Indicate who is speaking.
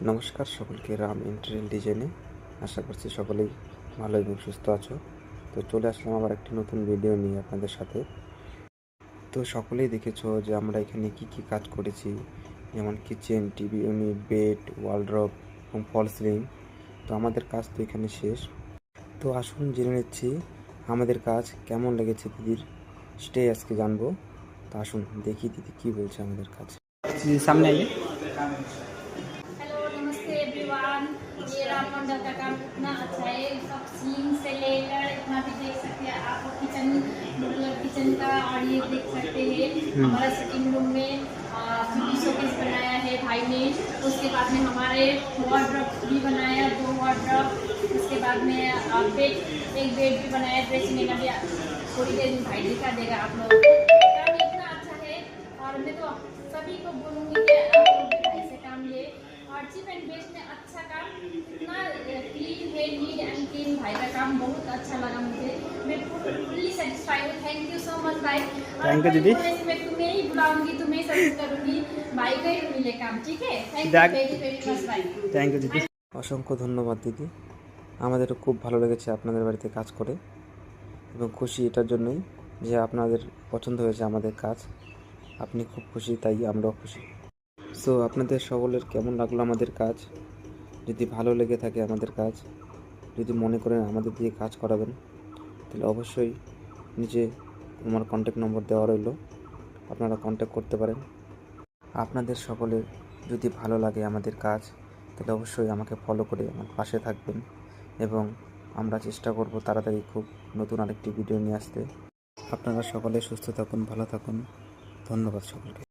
Speaker 1: নমস্কার সকলকে রাম ইন্টেরিয়াল ডিজাইনে আশা করছি সকলেই ভালো এবং সুস্থ আছো। তো চলে আসলাম আবার একটি নতুন ভিডিও নিয়ে আপনাদের সাথে। তো সকলেই দেখেছো যে আমরা এখানে কি কি কাজ করেছি, যেমন কিচেন, টিভি ইউনিট, বেড, ওয়ালড্রপ এবং ফল সিলিং। তো আমাদের কাজ তো এখানে শেষ। তো আসুন জেনে নিচ্ছি আমাদের কাজ কেমন লেগেছে দিদির, সেটাই আজকে জানবো। তো আসুন দেখি দিদি কি বলছে আমাদের কাজ।
Speaker 2: सामने आइए।
Speaker 3: हेलो नमस्ते एवरीवन। ये राम मंडल का काम इतना अच्छा है, सब सीन से लेकर इतना भी देख सकते हैं आप। किचन किचन का और ये देख सकते हैं हमारा सिटिंग रूम में शोकेस बनाया है भाई ने। उसके बाद में हमारे वार्डरोब भी बनाया, 2 वार्डरोब। उसके बाद में बेड, एक बेड भी बनाया। ड्रेसिंग एरिया भी थोड़ी देर में भाई दिखा देगा आप लोगों को। काम इतना अच्छा है और मैं तो सभी को बोलूँगी कि आप लोग भी भाई से काम ले। और चीप एंड बेस्ट में अच्छा काम, इतना क्लीन है, नीट एंड क्लीन। भाई का काम बहुत अच्छा लगा मुझे, मैं फुल्ली सेटिस्फाइड हूँ। थैंक यू सो मच भाई।
Speaker 2: Thank you दीदी।
Speaker 3: मैं तुम्हें ही बुलाऊंगी, तुम्हें सर्च करूंगी, भाई का ही मिले काम, ठीक है। Thank you very very much भाई।
Speaker 2: थैंक यू दीदी।
Speaker 1: অসংখ্য ধন্যবাদ দিদি। আমাদেরও খুব ভালো লেগেছে আপনাদের বাড়িতে কাজ করে এবং খুশি এটার জন্যই যে আপনাদের পছন্দ হয়েছে আমাদের কাজ। আপনি খুব খুশি, তাই আমরাও খুশি। সো আপনাদের সকলের কেমন লাগলো আমাদের কাজ? যদি ভালো লেগে থাকে আমাদের কাজ, যদি মনে করেন আমাদের দিয়ে কাজ করাবেন, তাহলে অবশ্যই নিচে আমার কন্ট্যাক্ট নম্বর দেওয়া রইল, আপনারা কন্ট্যাক্ট করতে পারেন। আপনাদের সকলের যদি ভালো লাগে আমাদের কাজ, তাহলে অবশ্যই আমাকে ফলো করে আমার পাশে থাকবেন এবং আমরা চেষ্টা করব তাড়াতাড়ি খুব নতুন আরেকটি ভিডিও নিয়ে আসতে। আপনারা সকলে সুস্থ থাকুন, ভালো থাকুন। ধন্যবাদ সকলকে।